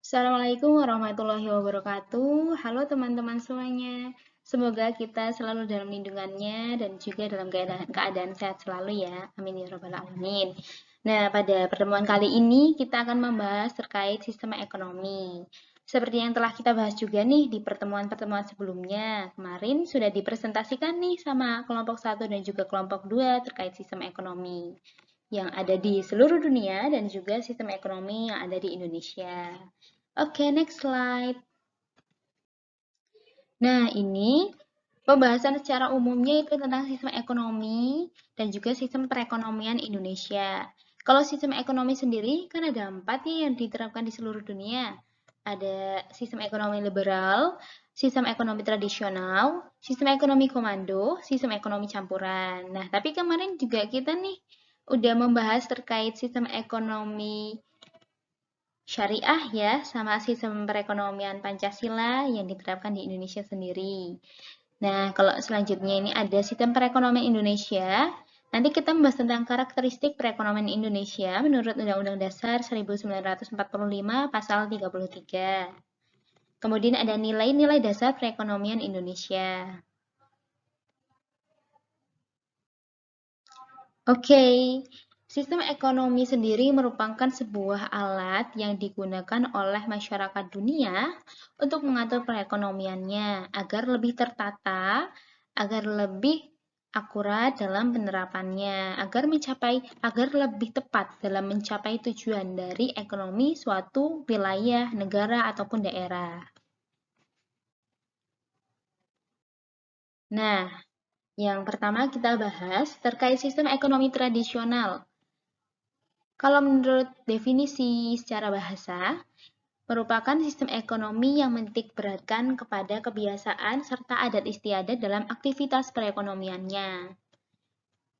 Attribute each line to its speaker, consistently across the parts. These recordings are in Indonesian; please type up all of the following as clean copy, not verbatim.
Speaker 1: Assalamualaikum warahmatullahi wabarakatuh. Halo teman-teman semuanya. Semoga kita selalu dalam lindungannya dan juga dalam keadaan sehat selalu ya. Amin ya rabbal alamin. Nah, pada pertemuan kali ini kita akan membahas terkait sistem ekonomi. Seperti yang telah kita bahas juga nih di pertemuan-pertemuan sebelumnya. Kemarin sudah dipresentasikan nih sama kelompok 1 dan juga kelompok 2 terkait sistem ekonomi yang ada di seluruh dunia dan juga sistem ekonomi yang ada di Indonesia. Oke, next slide. Nah, ini pembahasan secara umumnya itu tentang sistem ekonomi dan juga sistem perekonomian Indonesia. Kalau sistem ekonomi sendiri kan ada 4 nih yang diterapkan di seluruh dunia. Ada sistem ekonomi liberal, sistem ekonomi tradisional, sistem ekonomi komando, sistem ekonomi campuran. Nah, tapi kemarin juga kita nih udah membahas terkait sistem ekonomi syariah ya, sama sistem perekonomian Pancasila yang diterapkan di Indonesia sendiri. Nah, kalau selanjutnya ini ada sistem perekonomian Indonesia. Nanti kita membahas tentang karakteristik perekonomian Indonesia menurut Undang-Undang Dasar 1945 Pasal 33. Kemudian ada nilai-nilai dasar perekonomian Indonesia. Oke, sistem ekonomi sendiri merupakan sebuah alat yang digunakan oleh masyarakat dunia untuk mengatur perekonomiannya agar lebih tertata, agar lebih akurat dalam penerapannya, agar lebih tepat dalam mencapai tujuan dari ekonomi suatu wilayah, negara ataupun daerah. Nah, yang pertama kita bahas terkait sistem ekonomi tradisional. Kalau menurut definisi secara bahasa, merupakan sistem ekonomi yang menitik beratkan kepada kebiasaan serta adat istiadat dalam aktivitas perekonomiannya.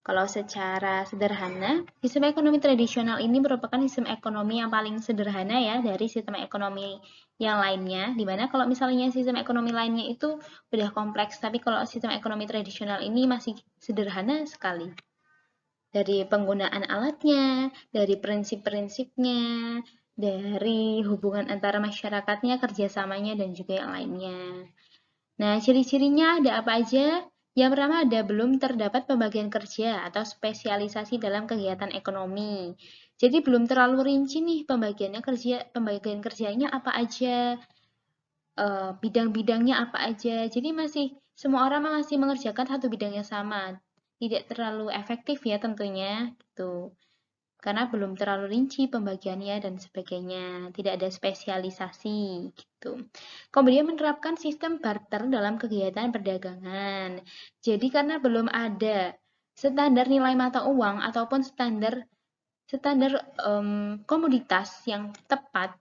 Speaker 1: Kalau secara sederhana, sistem ekonomi tradisional ini merupakan sistem ekonomi yang paling sederhana ya dari sistem ekonomi yang lainnya, dimana kalau misalnya sistem ekonomi lainnya itu udah kompleks, tapi kalau sistem ekonomi tradisional ini masih sederhana sekali. Dari penggunaan alatnya, dari prinsip-prinsipnya, dari hubungan antara masyarakatnya, kerjasamanya, dan juga yang lainnya. Nah, ciri-cirinya ada apa aja? Yang pertama ada belum terdapat pembagian kerja atau spesialisasi dalam kegiatan ekonomi. Jadi belum terlalu rinci nih pembagian kerjanya apa aja, bidang-bidangnya apa aja. Jadi semua orang masih mengerjakan satu bidang yang sama. Tidak terlalu efektif ya tentunya gitu. Karena belum terlalu rinci pembagiannya dan sebagainya, tidak ada spesialisasi gitu. Kemudian menerapkan sistem barter dalam kegiatan perdagangan. Jadi karena belum ada standar nilai mata uang ataupun standar komoditas yang tepat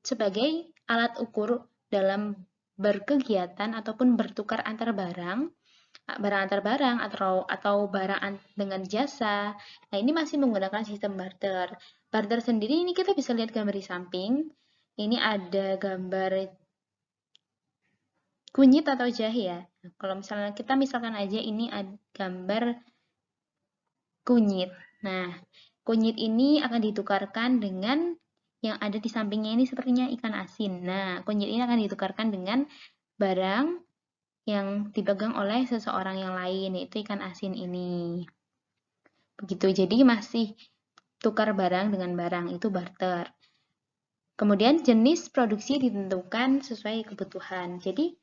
Speaker 1: sebagai alat ukur dalam berkegiatan ataupun bertukar antar barang antar barang atau barang dengan jasa. Nah, ini masih menggunakan sistem barter. Barter sendiri ini kita bisa lihat gambar di samping. Ini ada gambar kunyit atau jahe ya. Nah, kalau misalnya kita misalkan aja ini ada gambar kunyit. Nah, kunyit ini akan ditukarkan dengan yang ada di sampingnya ini sepertinya ikan asin. Nah, kunyit ini akan ditukarkan dengan barang yang dipegang oleh seseorang yang lain, yaitu ikan asin ini. Begitu, jadi masih tukar barang dengan barang, itu barter. Kemudian jenis produksi ditentukan sesuai kebutuhan. Jadi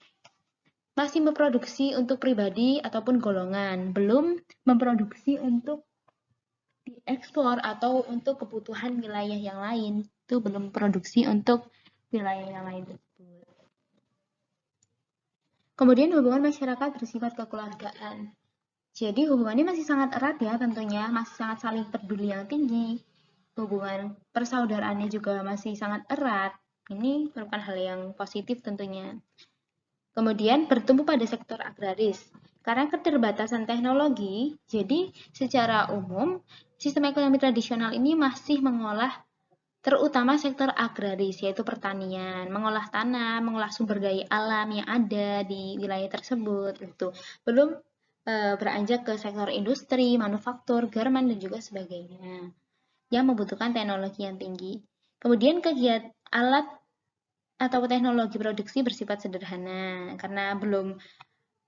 Speaker 1: masih memproduksi untuk pribadi ataupun golongan, belum memproduksi untuk diekspor atau untuk kebutuhan wilayah yang lain. Itu belum produksi untuk wilayah yang lain tersebut. Kemudian hubungan masyarakat bersifat kekeluargaan. Jadi hubungannya masih sangat erat ya tentunya, masih sangat saling peduli yang tinggi. Hubungan persaudaraannya juga masih sangat erat. Ini merupakan hal yang positif tentunya. Kemudian bertumbuh pada sektor agraris. Karena keterbatasan teknologi, jadi secara umum sistem ekonomi tradisional ini masih mengolah terutama sektor agraris, yaitu pertanian, mengolah tanah, mengolah sumber daya alam yang ada di wilayah tersebut. Gitu. Belum beranjak ke sektor industri, manufaktur, garmen, dan juga sebagainya yang membutuhkan teknologi yang tinggi. Kemudian kegiatan alat atau teknologi produksi bersifat sederhana karena belum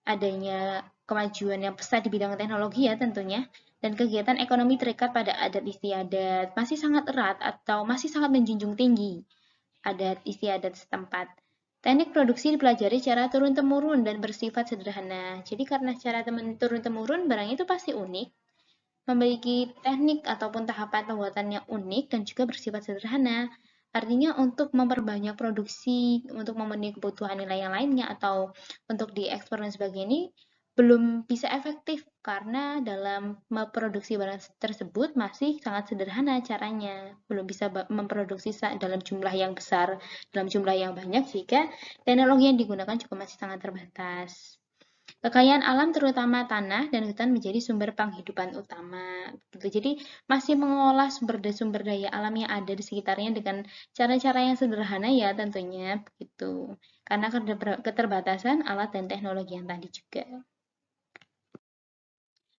Speaker 1: adanya kemajuan yang pesat di bidang teknologi ya tentunya, dan kegiatan ekonomi terikat pada adat istiadat masih sangat erat atau masih sangat menjunjung tinggi adat istiadat setempat. Teknik produksi dipelajari secara turun-temurun dan bersifat sederhana. Jadi karena secara turun-temurun barang itu pasti unik, memiliki teknik ataupun tahapan pembuatan yang unik dan juga bersifat sederhana. Artinya untuk memperbanyak produksi, untuk memenuhi kebutuhan nilai yang lainnya atau untuk diekspor dan sebagainya ini belum bisa efektif karena dalam memproduksi barang tersebut masih sangat sederhana caranya. Belum bisa memproduksi dalam jumlah yang besar, dalam jumlah yang banyak sehingga teknologi yang digunakan juga masih sangat terbatas. Kekayaan alam terutama tanah dan hutan menjadi sumber penghidupan utama. Gitu. Jadi masih mengolah sumber daya alam yang ada di sekitarnya dengan cara-cara yang sederhana ya tentunya begitu. Karena keterbatasan alat dan teknologi yang tadi juga.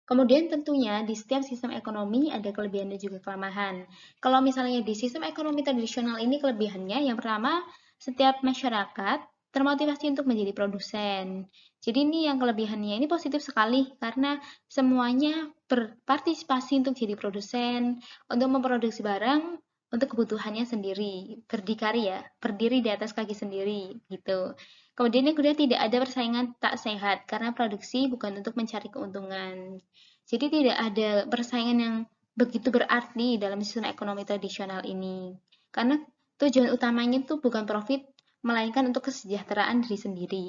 Speaker 1: Kemudian tentunya di setiap sistem ekonomi ada kelebihan dan juga kelemahan. Kalau misalnya di sistem ekonomi tradisional ini kelebihannya yang pertama, setiap masyarakat termotivasi untuk menjadi produsen. Jadi ini yang kelebihannya ini positif sekali karena semuanya berpartisipasi untuk jadi produsen, untuk memproduksi barang untuk kebutuhannya sendiri, berdikari ya, berdiri di atas kaki sendiri gitu. Kemudian yang kedua tidak ada persaingan tak sehat karena produksi bukan untuk mencari keuntungan. Jadi tidak ada persaingan yang begitu berarti dalam sistem ekonomi tradisional ini. Karena tujuan utamanya itu bukan profit, melainkan untuk kesejahteraan diri sendiri.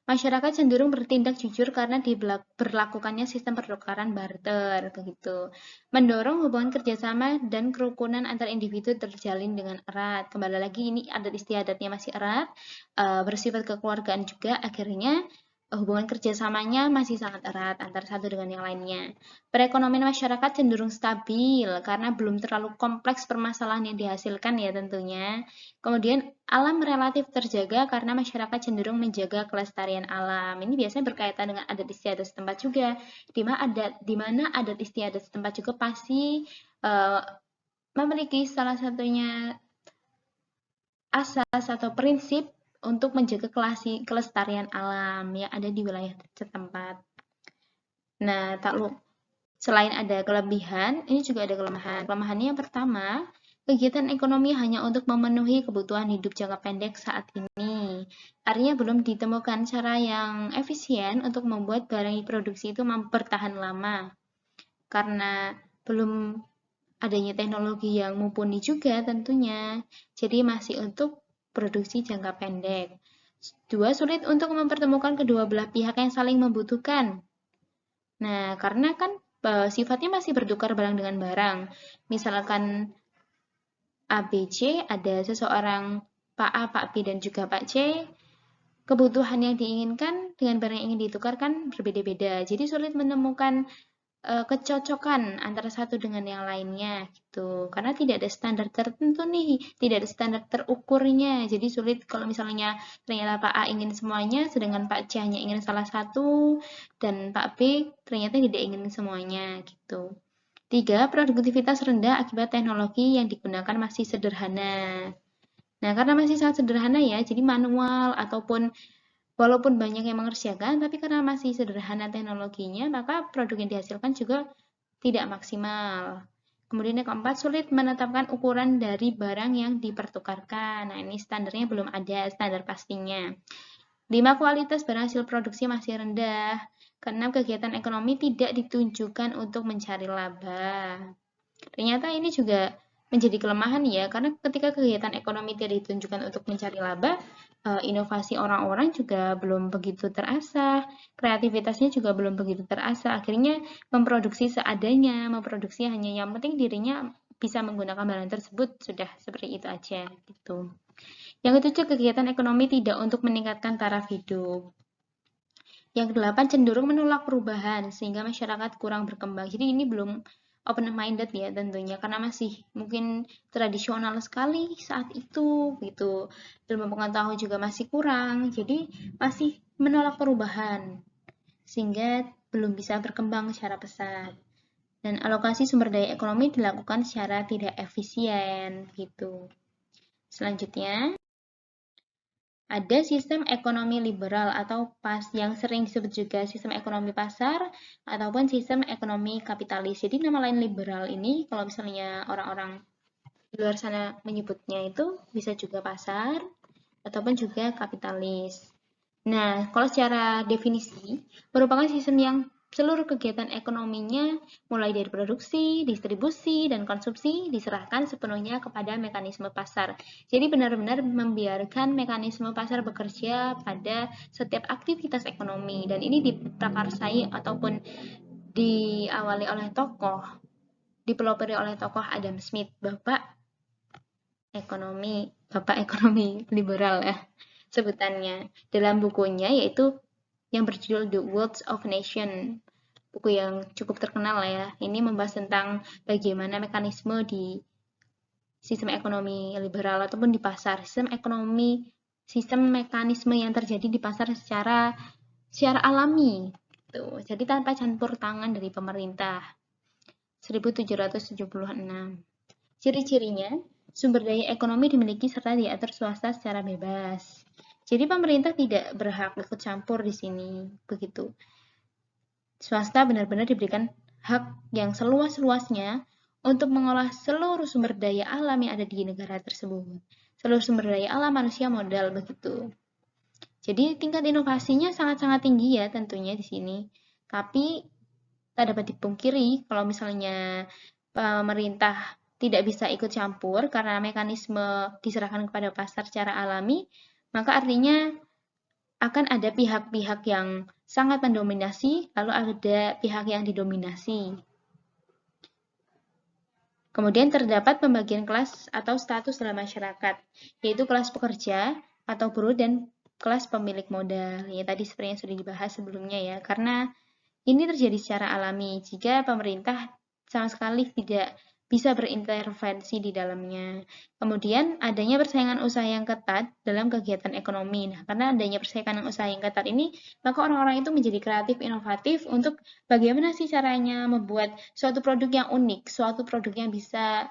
Speaker 1: Masyarakat cenderung bertindak jujur karena diberlakukannya sistem pertukaran barter, begitu. Mendorong hubungan kerjasama dan kerukunan antar individu terjalin dengan erat. Kembali lagi ini adat istiadatnya masih erat, bersifat kekeluargaan juga, akhirnya hubungan kerjasamanya masih sangat erat antara satu dengan yang lainnya. Perekonomian masyarakat cenderung stabil karena belum terlalu kompleks permasalahan yang dihasilkan ya tentunya. Kemudian alam relatif terjaga karena masyarakat cenderung menjaga kelestarian alam. Ini biasanya berkaitan dengan adat istiadat setempat juga. Di mana adat istiadat setempat juga pasti memiliki salah satunya asas atau prinsip untuk menjaga kelestarian alam yang ada di wilayah setempat. Nah, selain ada kelebihan, ini juga ada kelemahan. Kelemahannya yang pertama, kegiatan ekonomi hanya untuk memenuhi kebutuhan hidup jangka pendek saat ini. Artinya belum ditemukan cara yang efisien untuk membuat barang diproduksi itu bertahan lama. Karena belum adanya teknologi yang mumpuni juga tentunya. Jadi masih untuk produksi jangka pendek. Dua, sulit untuk mempertemukan kedua belah pihak yang saling membutuhkan. Nah, karena kan sifatnya masih bertukar barang dengan barang. Misalkan ABC, ada seseorang Pak A, Pak B, dan juga Pak C. Kebutuhan yang diinginkan dengan barang yang ingin ditukarkan berbeda-beda. Jadi sulit menemukan kecocokan antara satu dengan yang lainnya gitu. Karena tidak ada standar tertentu nih, tidak ada standar terukurnya. Jadi sulit kalau misalnya ternyata Pak A ingin semuanya, sedangkan Pak C hanya ingin salah satu, dan Pak B ternyata tidak ingin semuanya gitu. 3. Produktivitas rendah akibat teknologi yang digunakan masih sederhana. Nah, karena masih sangat sederhana ya, jadi manual ataupun walaupun banyak yang mengerjakan, tapi karena masih sederhana teknologinya, maka produk yang dihasilkan juga tidak maksimal. Kemudian yang keempat, sulit menetapkan ukuran dari barang yang dipertukarkan. Nah, ini standarnya belum ada, standar pastinya. 5. Kualitas barang hasil produksi masih rendah. Keenam, kegiatan ekonomi tidak ditunjukkan untuk mencari laba. Ternyata ini juga menjadi kelemahan ya, karena ketika kegiatan ekonomi tidak ditunjukkan untuk mencari laba, inovasi orang-orang juga belum begitu terasa, kreativitasnya juga belum begitu terasa, akhirnya memproduksi seadanya, memproduksi hanya yang penting dirinya bisa menggunakan barang tersebut, sudah seperti itu aja gitu. Yang ketujuh, kegiatan ekonomi tidak untuk meningkatkan taraf hidup. Yang kedelapan, cenderung menolak perubahan sehingga masyarakat kurang berkembang. Jadi ini belum open minded ya tentunya karena masih mungkin tradisional sekali saat itu gitu. Ilmu pengetahuan juga masih kurang. Jadi masih menolak perubahan sehingga belum bisa berkembang secara pesat. Dan alokasi sumber daya ekonomi dilakukan secara tidak efisien gitu. Selanjutnya, Ada sistem ekonomi liberal atau yang sering disebut juga sistem ekonomi pasar ataupun sistem ekonomi kapitalis. Jadi nama lain liberal ini kalau misalnya orang-orang di luar sana menyebutnya itu bisa juga pasar ataupun juga kapitalis. Nah, kalau secara definisi merupakan sistem yang seluruh kegiatan ekonominya mulai dari produksi, distribusi, dan konsumsi diserahkan sepenuhnya kepada mekanisme pasar. Jadi benar-benar membiarkan mekanisme pasar bekerja pada setiap aktivitas ekonomi, dan ini diprakarsai ataupun diawali oleh dipelopori oleh tokoh Adam Smith, Bapak ekonomi liberal ya sebutannya dalam bukunya, yaitu yang berjudul The Wealth of Nation, buku yang cukup terkenal ya. Ini membahas tentang bagaimana mekanisme di sistem ekonomi liberal ataupun di pasar, sistem mekanisme yang terjadi di pasar secara alami. Tuh, jadi tanpa campur tangan dari pemerintah. 1776. Ciri-cirinya, sumber daya ekonomi dimiliki serta diatur swasta secara bebas. Jadi pemerintah tidak berhak ikut campur di sini, begitu. Swasta benar-benar diberikan hak yang seluas-luasnya untuk mengolah seluruh sumber daya alam yang ada di negara tersebut. Seluruh sumber daya alam manusia modal, begitu. Jadi tingkat inovasinya sangat-sangat tinggi ya tentunya di sini. Tapi tak dapat dipungkiri kalau misalnya pemerintah tidak bisa ikut campur karena mekanisme diserahkan kepada pasar secara alami, maka artinya akan ada pihak-pihak yang sangat mendominasi, lalu ada pihak yang didominasi. Kemudian terdapat pembagian kelas atau status dalam masyarakat, yaitu kelas pekerja atau buruh dan kelas pemilik modal. Ya, tadi seperti yang sudah dibahas sebelumnya ya, karena ini terjadi secara alami jika pemerintah sama sekali tidak bisa berintervensi di dalamnya. Kemudian adanya persaingan usaha yang ketat dalam kegiatan ekonomi. Nah, karena adanya persaingan usaha yang ketat ini, maka orang-orang itu menjadi kreatif, inovatif untuk bagaimana sih caranya membuat suatu produk yang unik, suatu produk yang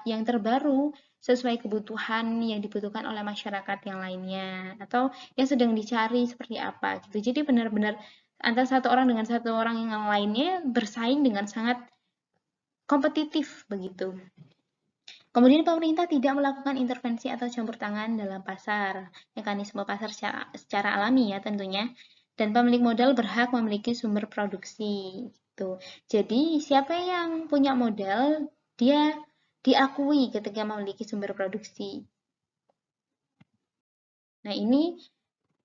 Speaker 1: yang terbaru sesuai kebutuhan yang dibutuhkan oleh masyarakat yang lainnya atau yang sedang dicari seperti apa gitu. Jadi benar-benar antara satu orang dengan satu orang yang lainnya bersaing dengan sangat kompetitif begitu. Kemudian pemerintah tidak melakukan intervensi atau campur tangan dalam pasar, mekanisme pasar secara alami ya tentunya, dan pemilik modal berhak memiliki sumber produksi. Gitu. Jadi siapa yang punya modal, dia diakui ketika memiliki sumber produksi. Nah ini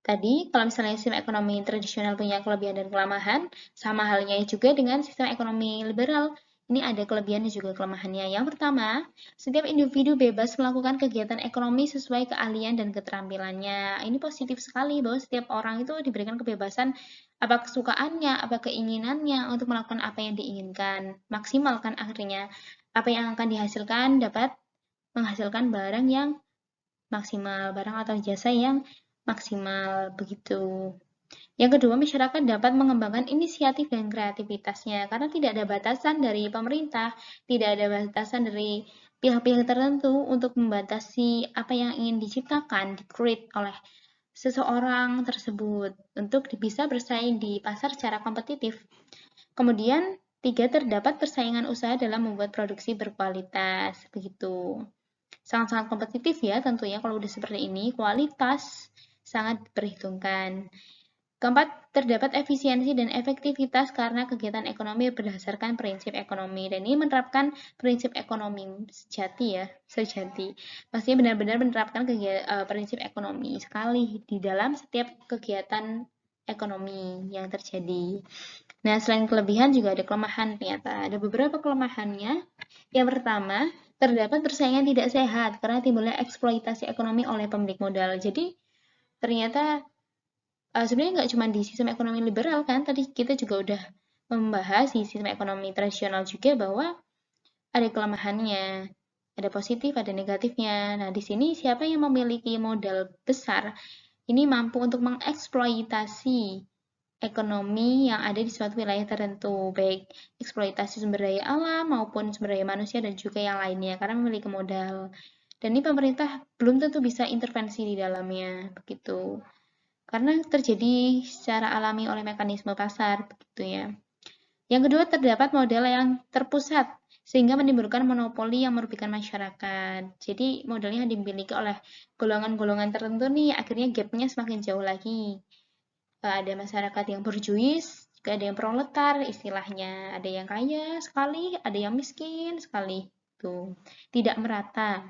Speaker 1: tadi, kalau misalnya sistem ekonomi tradisional punya kelebihan dan kelemahan, sama halnya juga dengan sistem ekonomi liberal. Ini ada kelebihan dan juga kelemahannya. Yang pertama, setiap individu bebas melakukan kegiatan ekonomi sesuai keahlian dan keterampilannya. Ini positif sekali bahwa setiap orang itu diberikan kebebasan apa kesukaannya, apa keinginannya untuk melakukan apa yang diinginkan. Maksimalkan akhirnya apa yang akan dihasilkan dapat menghasilkan barang yang maksimal, barang atau jasa yang maksimal begitu. Yang kedua, masyarakat dapat mengembangkan inisiatif dan kreativitasnya karena tidak ada batasan dari pemerintah, tidak ada batasan dari pihak-pihak tertentu untuk membatasi apa yang ingin diciptakan, di-create oleh seseorang tersebut untuk bisa bersaing di pasar secara kompetitif. Kemudian, tiga, terdapat persaingan usaha dalam membuat produksi berkualitas, begitu. Sangat-sangat kompetitif ya tentunya kalau udah seperti ini, kualitas sangat diperhitungkan. Keempat, terdapat efisiensi dan efektivitas karena kegiatan ekonomi berdasarkan prinsip ekonomi. Dan ini menerapkan prinsip ekonomi sejati ya, sejati. Pastinya benar-benar menerapkan prinsip ekonomi sekali di dalam setiap kegiatan ekonomi yang terjadi. Nah, selain kelebihan juga ada kelemahan ternyata. Ada beberapa kelemahannya. Yang pertama, terdapat persaingan tidak sehat karena timbulnya eksploitasi ekonomi oleh pemilik modal. Jadi, ternyata sebenarnya nggak cuma di sistem ekonomi liberal kan, tadi kita juga udah membahas di sistem ekonomi tradisional juga bahwa ada kelemahannya, ada positif, ada negatifnya. Nah, di sini siapa yang memiliki modal besar ini mampu untuk mengeksploitasi ekonomi yang ada di suatu wilayah tertentu, baik eksploitasi sumber daya alam maupun sumber daya manusia dan juga yang lainnya, karena memiliki modal. Dan ini pemerintah belum tentu bisa intervensi di dalamnya, begitu. karena terjadi secara alami oleh mekanisme pasar, begitu ya. Yang kedua, terdapat model yang terpusat, sehingga menimbulkan monopoli yang merugikan masyarakat. Jadi, modelnya dimiliki oleh golongan-golongan tertentu nih, akhirnya gap-nya semakin jauh lagi. Ada masyarakat yang berjuis, juga ada yang proletar istilahnya. Ada yang kaya sekali, ada yang miskin sekali. Tuh, tidak merata.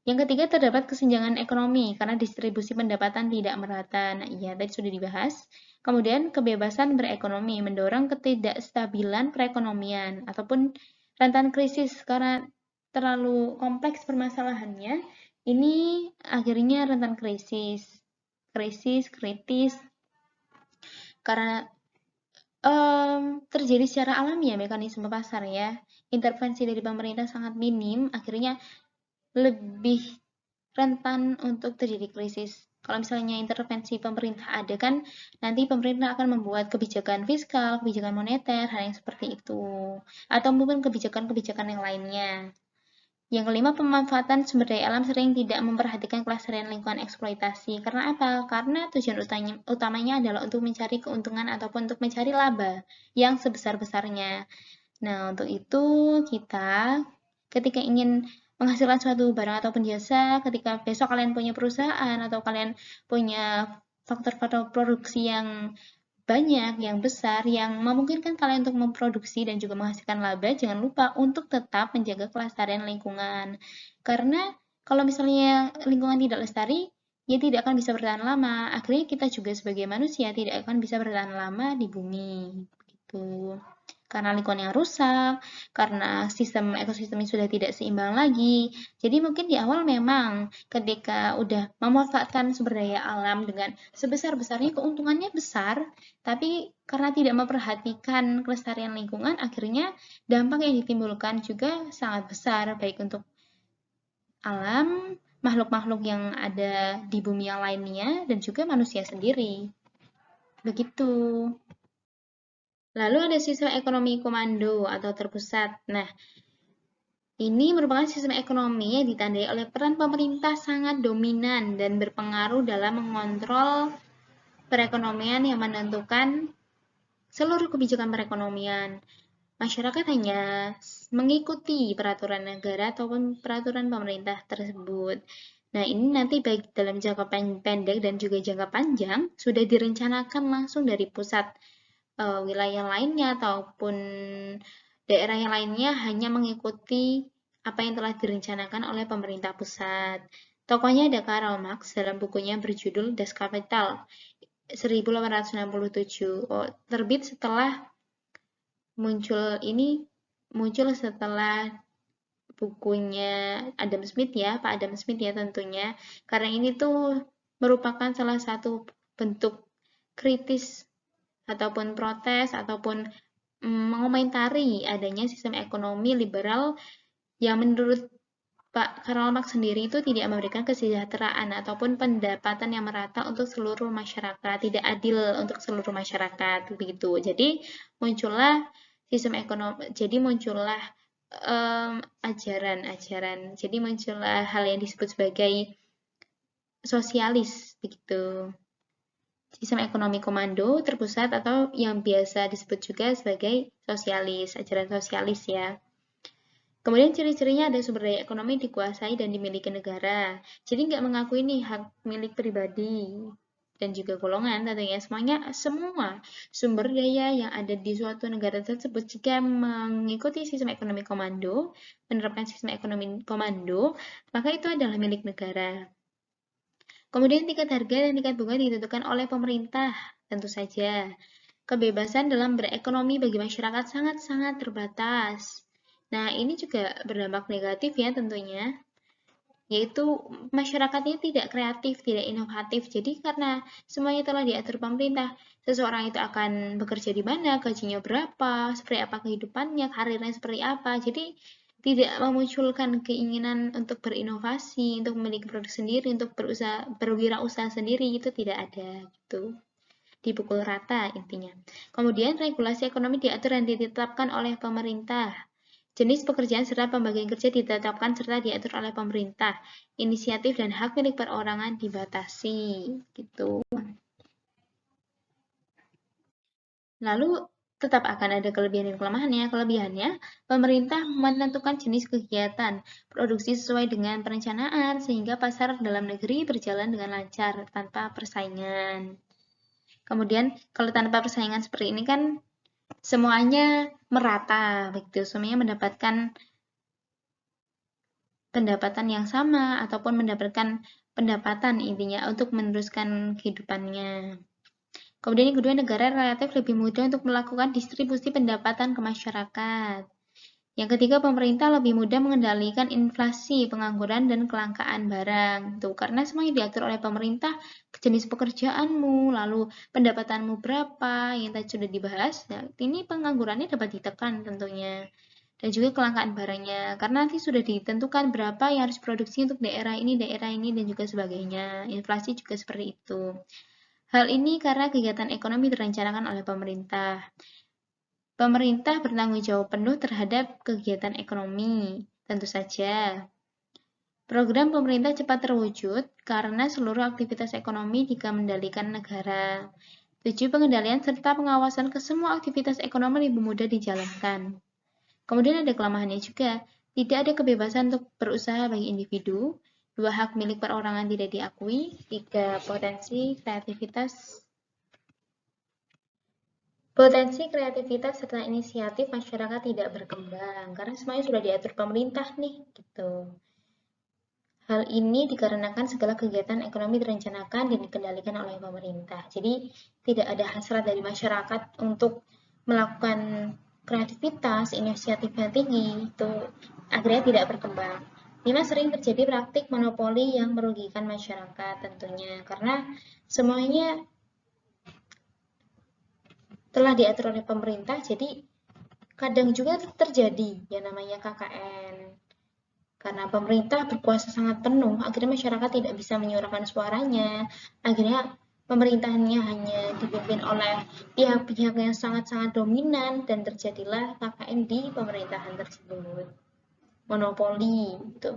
Speaker 1: Yang ketiga, terdapat kesenjangan ekonomi karena distribusi pendapatan tidak merata. Nah, iya, tadi sudah dibahas. Kemudian, kebebasan berekonomi mendorong ketidakstabilan perekonomian ataupun rentan krisis karena terlalu kompleks permasalahannya. Ini akhirnya rentan krisis, kritis, karena terjadi secara alami ya mekanisme pasar ya. Intervensi dari pemerintah sangat minim, akhirnya lebih rentan untuk terjadi krisis. Kalau misalnya intervensi pemerintah ada kan, nanti pemerintah akan membuat kebijakan fiskal, kebijakan moneter, hal yang seperti itu. Atau mungkin kebijakan-kebijakan yang lainnya. Yang kelima, pemanfaatan sumber daya alam sering tidak memperhatikan kelestarian lingkungan eksploitasi. Karena apa? Karena tujuan utamanya adalah untuk mencari keuntungan ataupun untuk mencari laba yang sebesar-besarnya. Nah, untuk itu kita ketika ingin menghasilkan suatu barang ataupun jasa, ketika besok kalian punya perusahaan atau kalian punya faktor-faktor produksi yang banyak, yang besar, yang memungkinkan kalian untuk memproduksi dan juga menghasilkan laba, jangan lupa untuk tetap menjaga kelestarian lingkungan. Karena kalau misalnya lingkungan tidak lestari, ya tidak akan bisa bertahan lama. Akhirnya kita juga sebagai manusia tidak akan bisa bertahan lama di bumi. Begitu. Karena lingkungan yang rusak, karena sistem ekosistemnya sudah tidak seimbang lagi. Jadi mungkin di awal memang ketika udah memanfaatkan sumber daya alam dengan sebesar-besarnya keuntungannya besar, tapi karena tidak memperhatikan kelestarian lingkungan, akhirnya dampak yang ditimbulkan juga sangat besar, baik untuk alam, makhluk-makhluk yang ada di bumi yang lainnya, dan juga manusia sendiri. Begitu. Lalu ada sistem ekonomi komando atau terpusat. Nah, ini merupakan sistem ekonomi yang ditandai oleh peran pemerintah sangat dominan dan berpengaruh dalam mengontrol perekonomian yang menentukan seluruh kebijakan perekonomian. Masyarakat hanya mengikuti peraturan negara ataupun peraturan pemerintah tersebut. Nah, ini nanti baik dalam jangka pendek dan juga jangka panjang sudah direncanakan langsung dari pusat. Wilayah lainnya ataupun daerah yang lainnya hanya mengikuti apa yang telah direncanakan oleh pemerintah pusat. Tokohnya ada Karl Marx dalam bukunya berjudul Das Kapital 1867. Terbit setelah muncul setelah bukunya Adam Smith ya, Pak Adam Smith ya tentunya. Karena ini tuh merupakan salah satu bentuk kritis ataupun protes ataupun mengomentari adanya sistem ekonomi liberal yang menurut Pak Karl Marx sendiri itu tidak memberikan kesejahteraan ataupun pendapatan yang merata untuk seluruh masyarakat, tidak adil untuk seluruh masyarakat begitu. Jadi muncullah sistem ekonomi, jadi muncullah ajaran-ajaran, jadi muncullah hal yang disebut sebagai sosialis begitu. Sistem ekonomi komando terpusat atau yang biasa disebut juga sebagai sosialis, ajaran sosialis ya. Kemudian ciri-cirinya ada sumber daya ekonomi dikuasai dan dimiliki negara. Jadi nggak mengakui nih hak milik pribadi dan juga golongan tentunya semua sumber daya yang ada di suatu negara tersebut jika mengikuti sistem ekonomi komando, menerapkan sistem ekonomi komando, maka itu adalah milik negara. Kemudian tingkat harga dan tingkat bunga ditentukan oleh pemerintah, tentu saja. Kebebasan dalam berekonomi bagi masyarakat sangat-sangat terbatas. Nah, ini juga berdampak negatif ya tentunya, yaitu masyarakatnya tidak kreatif, tidak inovatif. Jadi karena semuanya telah diatur pemerintah, seseorang itu akan bekerja di mana, gajinya berapa, seperti apa kehidupannya, karirnya seperti apa. Jadi tidak memunculkan keinginan untuk berinovasi, untuk memiliki produk sendiri, untuk berwirausaha sendiri, itu tidak ada gitu. Dipukul rata intinya. Kemudian regulasi ekonomi diatur dan ditetapkan oleh pemerintah. Jenis pekerjaan serta pembagian kerja ditetapkan serta diatur oleh pemerintah. Inisiatif dan hak milik perorangan dibatasi gitu. Lalu tetap akan ada kelebihan dan kelemahannya. Kelebihannya, pemerintah menentukan jenis kegiatan produksi sesuai dengan perencanaan sehingga pasar dalam negeri berjalan dengan lancar tanpa persaingan. Kemudian kalau tanpa persaingan seperti ini kan semuanya merata, begitu. Semuanya mendapatkan pendapatan yang sama ataupun mendapatkan pendapatan intinya untuk meneruskan kehidupannya. Kemudian yang kedua, negara relatif lebih mudah untuk melakukan distribusi pendapatan ke masyarakat. Yang ketiga, pemerintah lebih mudah mengendalikan inflasi, pengangguran, dan kelangkaan barang. Tuh, karena semuanya diatur oleh pemerintah, jenis pekerjaanmu, lalu pendapatanmu berapa, yang tadi sudah dibahas. Nah, ini penganggurannya dapat ditekan tentunya. Dan juga kelangkaan barangnya, karena nanti sudah ditentukan berapa yang harus produksi untuk daerah ini, dan juga sebagainya. Inflasi juga seperti itu. Hal ini karena kegiatan ekonomi direncanakan oleh pemerintah. Pemerintah bertanggung jawab penuh terhadap kegiatan ekonomi, tentu saja. Program pemerintah cepat terwujud karena seluruh aktivitas ekonomi dikendalikan negara. Tujuh, pengendalian serta pengawasan ke semua aktivitas ekonomi lebih mudah dijalankan. Kemudian ada kelemahannya juga, tidak ada kebebasan untuk berusaha bagi individu. Dua, hak milik perorangan tidak diakui. Tiga, Potensi kreativitas serta inisiatif masyarakat tidak berkembang karena semuanya sudah diatur pemerintah nih, gitu. Hal ini dikarenakan segala kegiatan ekonomi direncanakan dan dikendalikan oleh pemerintah. Jadi tidak ada hasrat dari masyarakat untuk melakukan kreativitas, inisiatif yang tinggi, itu akhirnya tidak berkembang. 5, sering terjadi praktik monopoli yang merugikan masyarakat tentunya karena semuanya telah diatur oleh pemerintah, jadi kadang juga terjadi yang namanya KKN. Karena pemerintah berkuasa sangat penuh, akhirnya masyarakat tidak bisa menyuarakan suaranya. Akhirnya pemerintahannya hanya dipimpin oleh pihak-pihak yang sangat-sangat dominan dan terjadilah KKN di pemerintahan tersebut. Monopoli itu.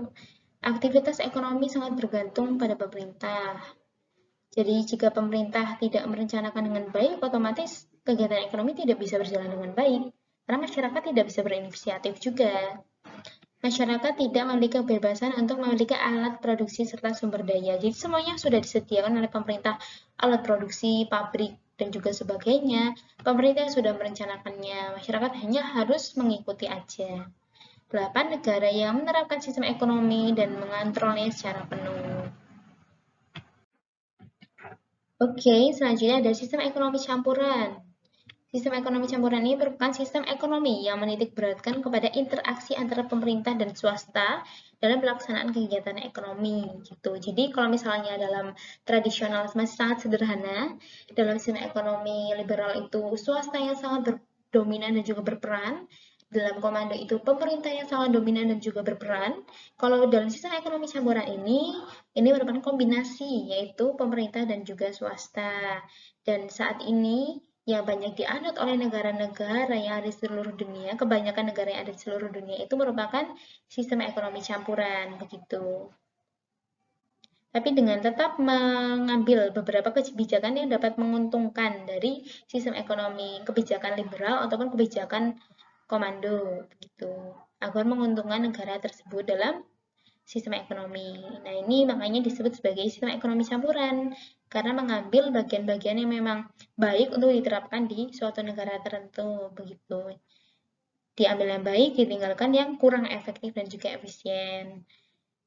Speaker 1: Aktivitas ekonomi sangat bergantung pada pemerintah. Jadi jika pemerintah tidak merencanakan dengan baik, otomatis kegiatan ekonomi tidak bisa berjalan dengan baik. Karena masyarakat tidak bisa berinisiatif juga. Masyarakat tidak memiliki kebebasan untuk memiliki alat produksi serta sumber daya. Jadi semuanya sudah disediakan oleh pemerintah, alat produksi, pabrik, dan juga sebagainya. Pemerintah sudah merencanakannya, masyarakat hanya harus mengikuti aja. 8, negara yang menerapkan sistem ekonomi dan mengontrolnya secara penuh. Oke, selanjutnya ada sistem ekonomi campuran. Sistem ekonomi campuran ini merupakan sistem ekonomi yang menitikberatkan kepada interaksi antara pemerintah dan swasta dalam pelaksanaan kegiatan ekonomi gitu. Jadi kalau misalnya dalam tradisional masih sangat sederhana, dalam sistem ekonomi liberal itu swasta yang sangat dominan dan juga berperan, dalam komando itu pemerintah yang sangat dominan dan juga berperan. Kalau dalam sistem ekonomi campuran ini merupakan kombinasi yaitu pemerintah dan juga swasta. Dan saat ini yang banyak dianut oleh negara-negara yang ada di seluruh dunia, kebanyakan negara yang ada di seluruh dunia itu merupakan sistem ekonomi campuran, begitu. Tapi dengan tetap mengambil beberapa kebijakan yang dapat menguntungkan dari sistem ekonomi, kebijakan liberal ataupun kebijakan komando, begitu, agar menguntungkan negara tersebut dalam sistem ekonomi. Nah, ini makanya disebut sebagai sistem ekonomi campuran, karena mengambil bagian-bagian yang memang baik untuk diterapkan di suatu negara tertentu, begitu. Diambil yang baik, ditinggalkan yang kurang efektif dan juga efisien.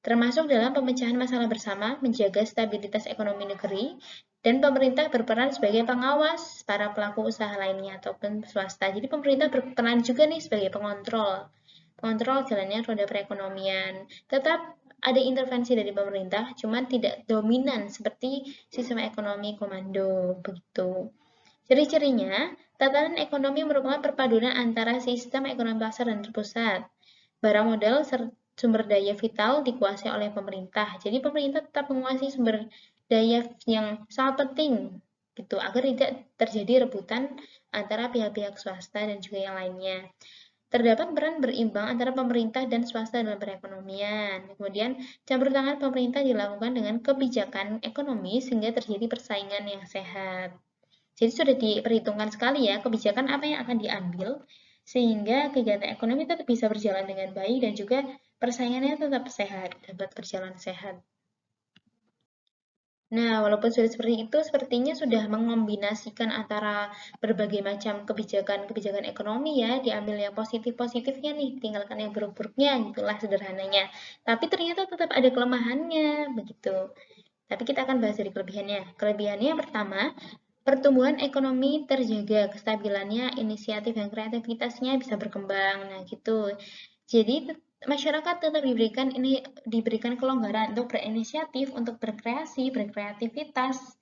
Speaker 1: Termasuk dalam pemecahan masalah bersama, menjaga stabilitas ekonomi negeri, dan pemerintah berperan sebagai pengawas para pelaku usaha lainnya ataupun swasta. Jadi pemerintah berperan juga nih sebagai pengontrol jalannya roda perekonomian. Tetap ada intervensi dari pemerintah, cuma tidak dominan seperti sistem ekonomi komando, begitu. Ciri-cirinya, tatanan ekonomi merupakan perpaduan antara sistem ekonomi pasar dan terpusat. Barang modal sumber daya vital dikuasai oleh pemerintah. Jadi pemerintah tetap menguasai sumber daya yang sangat penting gitu agar tidak terjadi rebutan antara pihak-pihak swasta dan juga yang lainnya. Terdapat peran berimbang antara pemerintah dan swasta dalam perekonomian. Kemudian, campur tangan pemerintah dilakukan dengan kebijakan ekonomi sehingga terjadi persaingan yang sehat. Jadi sudah diperhitungkan sekali ya kebijakan apa yang akan diambil sehingga kegiatan ekonomi tetap bisa berjalan dengan baik dan juga persaingannya tetap sehat, dapat berjalan sehat. Nah, walaupun sudah seperti itu, sepertinya sudah mengombinasikan antara berbagai macam kebijakan-kebijakan ekonomi ya, diambil yang positif-positifnya nih, tinggalkan yang buruk-buruknya, gitulah sederhananya. Tapi ternyata tetap ada kelemahannya, begitu. Tapi kita akan bahas dari kelebihannya. Kelebihannya yang pertama, pertumbuhan ekonomi terjaga, kestabilannya, inisiatif dan kreativitasnya bisa berkembang. Nah, gitu. Jadi masyarakat tetap diberikan kelonggaran untuk berinisiatif, untuk berkreasi, berkreativitas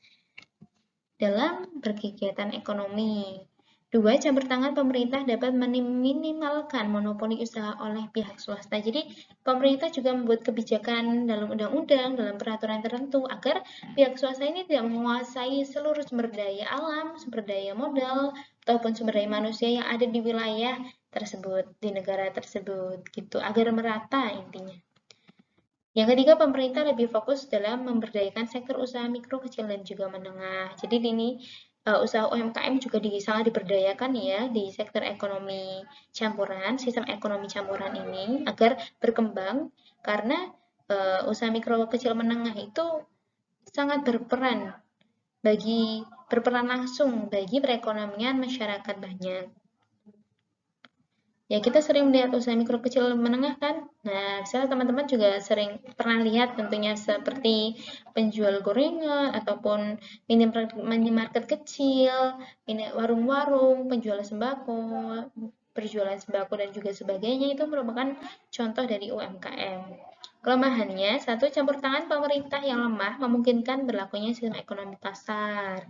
Speaker 1: dalam berkegiatan ekonomi. Dua, campur tangan pemerintah dapat meminimalkan monopoli usaha oleh pihak swasta. Jadi, pemerintah juga membuat kebijakan dalam undang-undang, dalam peraturan tertentu, agar pihak swasta ini tidak menguasai seluruh sumber daya alam, sumber daya modal, ataupun sumber daya manusia yang ada di wilayah tersebut, di negara tersebut, gitu, agar merata intinya. Yang ketiga, pemerintah lebih fokus dalam memberdayakan sektor usaha mikro, kecil, dan juga menengah. Jadi ini usaha UMKM juga sangat diberdayakan ya di sektor ekonomi campuran, sistem ekonomi campuran ini agar berkembang karena usaha mikro, kecil, menengah itu sangat berperan langsung bagi perekonomian masyarakat banyak. Ya, kita sering melihat usaha mikro kecil menengah kan? Nah, misalnya teman-teman juga sering pernah lihat tentunya seperti penjual gorengan ataupun minimarket kecil, warung-warung, penjual sembako, perjualan sembako dan juga sebagainya itu merupakan contoh dari UMKM. Kelemahannya, satu, campur tangan pemerintah yang lemah memungkinkan berlakunya sistem ekonomi pasar.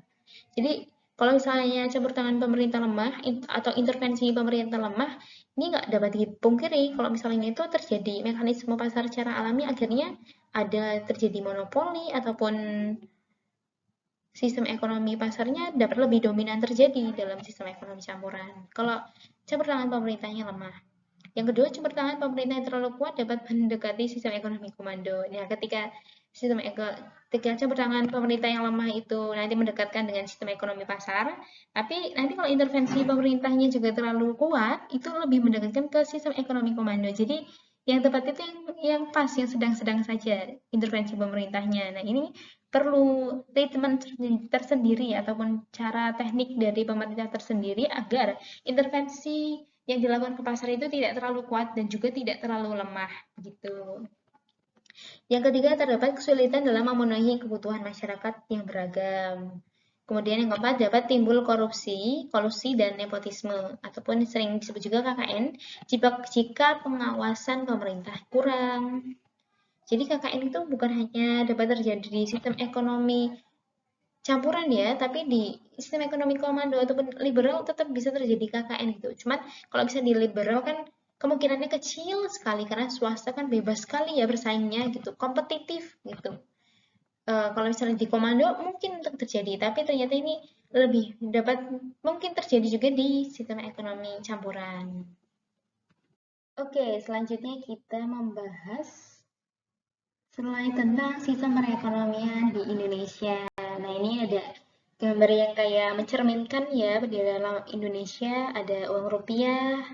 Speaker 1: Jadi, kalau misalnya campur tangan pemerintah lemah atau intervensi pemerintah lemah, ini nggak dapat dipungkiri kalau misalnya itu terjadi mekanisme pasar secara alami akhirnya ada terjadi monopoli ataupun sistem ekonomi pasarnya dapat lebih dominan terjadi dalam sistem ekonomi campuran. Kalau campur tangan pemerintahnya lemah. Yang kedua, campur tangan pemerintah yang terlalu kuat dapat mendekati sistem ekonomi komando. Nah, ketika campur tangan pemerintah yang lemah itu nanti mendekatkan dengan sistem ekonomi pasar, tapi nanti kalau intervensi pemerintahnya juga terlalu kuat, itu lebih mendekatkan ke sistem ekonomi komando. Jadi yang tepat itu yang pas, yang sedang-sedang saja intervensi pemerintahnya. Nah, ini perlu treatment tersendiri ataupun cara teknik dari pemerintah tersendiri agar intervensi yang dilakukan ke pasar itu tidak terlalu kuat dan juga tidak terlalu lemah gitu. Yang ketiga, terdapat kesulitan dalam memenuhi kebutuhan masyarakat yang beragam. Kemudian yang keempat, dapat timbul kolusi dan nepotisme, ataupun sering disebut juga KKN, jika pengawasan pemerintah kurang. Jadi KKN itu bukan hanya dapat terjadi di sistem ekonomi campuran ya, tapi di sistem ekonomi komando ataupun liberal tetap bisa terjadi KKN gitu. Cuman kalau bisa di liberal kan kemungkinannya kecil sekali karena swasta kan bebas sekali ya bersaingnya gitu, kompetitif gitu. Kalau misalnya di komando mungkin terjadi, tapi ternyata ini mungkin terjadi juga di sistem ekonomi campuran. Oke, selanjutnya kita membahas selain tentang sistem perekonomian di Indonesia. Nah, ini ada gambar yang kayak mencerminkan ya di dalam Indonesia ada uang rupiah,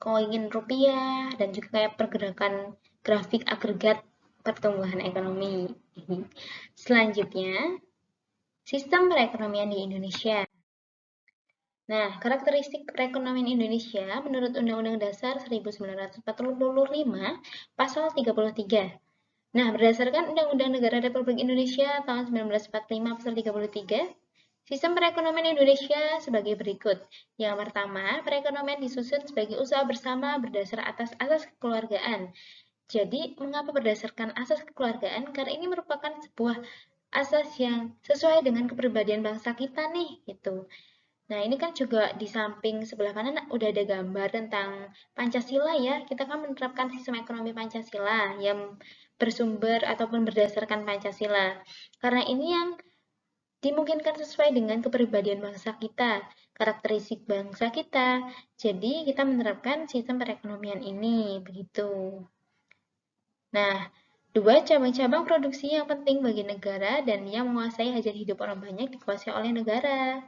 Speaker 1: koin rupiah, dan juga kayak pergerakan grafik agregat pertumbuhan ekonomi. Selanjutnya, sistem perekonomian di Indonesia. Nah, karakteristik perekonomian Indonesia menurut Undang-Undang Dasar 1945 Pasal 33. Nah, berdasarkan Undang-Undang Negara Republik Indonesia tahun 1945 Pasal 33, sistem perekonomian Indonesia sebagai berikut. Yang pertama, perekonomian disusun sebagai usaha bersama berdasar atas asas kekeluargaan. Jadi, mengapa berdasarkan asas kekeluargaan? Karena ini merupakan sebuah asas yang sesuai dengan kepribadian bangsa kita nih, gitu. Nah, ini kan juga di samping sebelah kanan udah ada gambar tentang Pancasila ya. Kita kan menerapkan sistem ekonomi Pancasila yang bersumber ataupun berdasarkan Pancasila. Karena ini yang dimungkinkan sesuai dengan kepribadian bangsa kita, karakteristik bangsa kita. Jadi, kita menerapkan sistem perekonomian ini, begitu. Nah, dua, cabang-cabang produksi yang penting bagi negara dan yang menguasai hajat hidup orang banyak dikuasai oleh negara.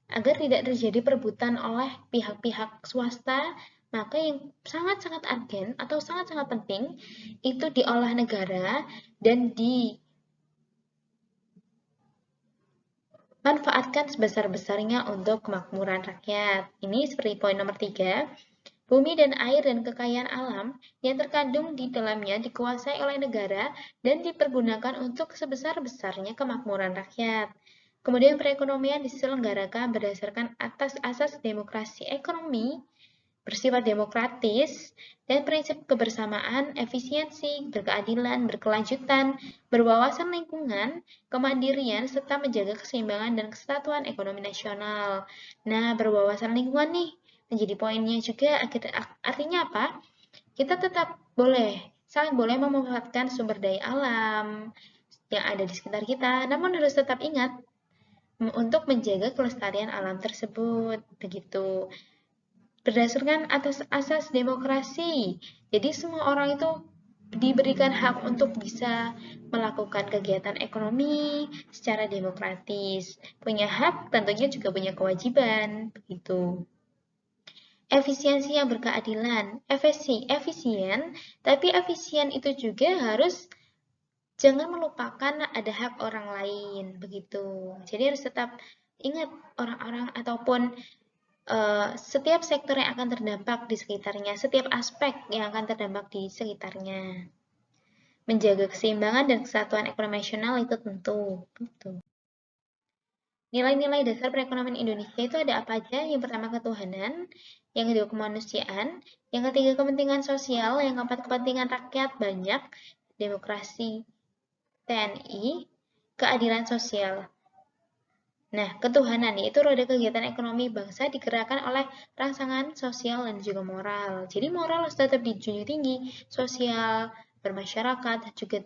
Speaker 1: Agar tidak terjadi perebutan oleh pihak-pihak swasta, maka yang sangat-sangat urgent atau sangat-sangat penting itu diolah negara dan dimanfaatkan sebesar-besarnya untuk kemakmuran rakyat. Ini seperti poin nomor 3. Bumi dan air dan kekayaan alam yang terkandung di dalamnya dikuasai oleh negara dan dipergunakan untuk sebesar-besarnya kemakmuran rakyat. Kemudian perekonomian diselenggarakan berdasarkan atas asas demokrasi ekonomi, bersifat demokratis, dan prinsip kebersamaan, efisiensi, berkeadilan, berkelanjutan, berwawasan lingkungan, kemandirian, serta menjaga keseimbangan dan kesatuan ekonomi nasional. Nah, berwawasan lingkungan nih, menjadi poinnya juga. Artinya apa? Kita tetap sangat boleh memanfaatkan sumber daya alam yang ada di sekitar kita, namun harus tetap ingat untuk menjaga kelestarian alam tersebut, begitu. Berdasarkan atas asas demokrasi, jadi semua orang itu diberikan hak untuk bisa melakukan kegiatan ekonomi secara demokratis. Punya hak, tentunya juga punya kewajiban, begitu. Efisiensi yang berkeadilan, efisien, tapi efisien itu juga harus jangan melupakan ada hak orang lain, begitu. Jadi harus tetap ingat orang-orang ataupun setiap sektor yang akan terdampak di sekitarnya, setiap aspek yang akan terdampak di sekitarnya. Menjaga keseimbangan dan kesatuan ekonomi nasional itu tentu. Gitu. Nilai-nilai dasar perekonomian Indonesia itu ada apa aja? Yang pertama ketuhanan, yang kedua kemanusiaan, yang ketiga kepentingan sosial, yang keempat kepentingan rakyat banyak, demokrasi, TNI, keadilan sosial. Nah, ketuhanan yaitu roda kegiatan ekonomi bangsa digerakkan oleh rangsangan sosial dan juga moral. Jadi moral harus tetap dijunjung tinggi, sosial, bermasyarakat juga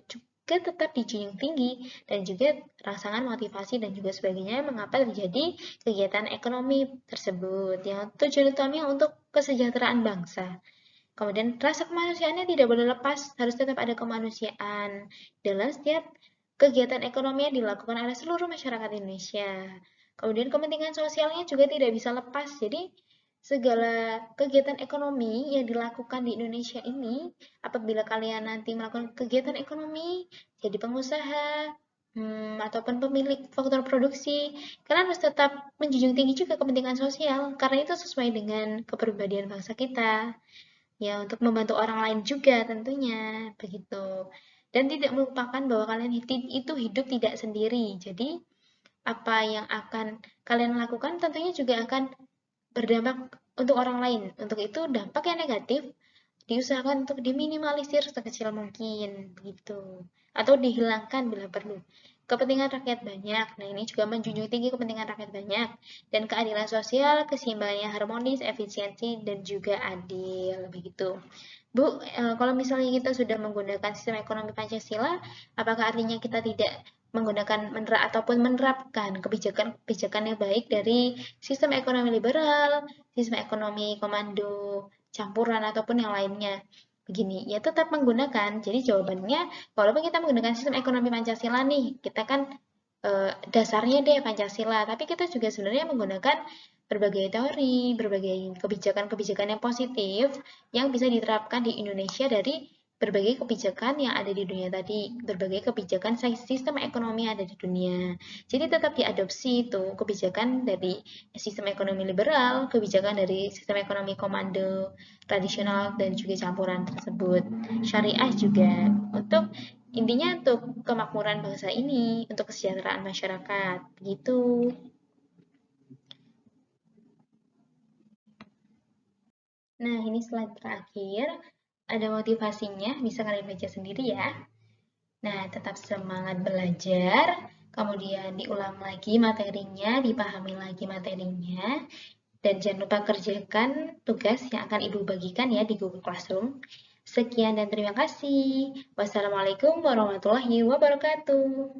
Speaker 1: tetap dijunjung tinggi, dan juga rangsangan motivasi dan juga sebagainya mengapa terjadi kegiatan ekonomi tersebut yang tujuan utamanya untuk kesejahteraan bangsa. Kemudian rasa kemanusiaannya tidak boleh lepas, harus tetap ada kemanusiaan dalam setiap kegiatan ekonomi yang dilakukan oleh seluruh masyarakat Indonesia. Kemudian kepentingan sosialnya juga tidak bisa lepas. Jadi segala kegiatan ekonomi yang dilakukan di Indonesia ini, apabila kalian nanti melakukan kegiatan ekonomi, jadi pengusaha, ataupun pemilik faktor produksi, kalian harus tetap menjunjung tinggi juga kepentingan sosial, karena itu sesuai dengan kepribadian bangsa kita. Ya, untuk membantu orang lain juga tentunya, begitu. Dan tidak melupakan bahwa kalian itu hidup tidak sendiri. Jadi, apa yang akan kalian lakukan tentunya juga akan berdampak untuk orang lain. Untuk itu, dampak yang negatif diusahakan untuk diminimalisir sekecil mungkin, begitu. Atau dihilangkan bila perlu. Kepentingan rakyat banyak. Nah, ini juga menjunjung tinggi kepentingan rakyat banyak. Dan keadilan sosial, keseimbangannya harmonis, efisiensi, dan juga adil, begitu. Bu, kalau misalnya kita sudah menggunakan sistem ekonomi Pancasila, apakah artinya kita tidak menggunakan ataupun menerapkan kebijakan yang baik dari sistem ekonomi liberal, sistem ekonomi komando, campuran, ataupun yang lainnya? Begini, ya tetap menggunakan. Jadi jawabannya, walaupun kita menggunakan sistem ekonomi Pancasila nih, kita kan dasarnya deh Pancasila, tapi kita juga sebenarnya menggunakan berbagai teori, berbagai kebijakan-kebijakan yang positif yang bisa diterapkan di Indonesia dari berbagai kebijakan yang ada di dunia tadi, berbagai kebijakan sistem ekonomi yang ada di dunia. Jadi tetap diadopsi itu kebijakan dari sistem ekonomi liberal, kebijakan dari sistem ekonomi komando, tradisional, dan juga campuran tersebut. Syariah juga untuk intinya untuk kemakmuran bangsa ini, untuk kesejahteraan masyarakat, gitu. Nah, ini slide terakhir. Ada motivasinya, bisa kalian baca sendiri ya. Nah, tetap semangat belajar, kemudian diulang lagi materinya, dipahami lagi materinya, dan jangan lupa kerjakan tugas yang akan Ibu bagikan ya di Google Classroom. Sekian dan terima kasih. Wassalamualaikum warahmatullahi wabarakatuh.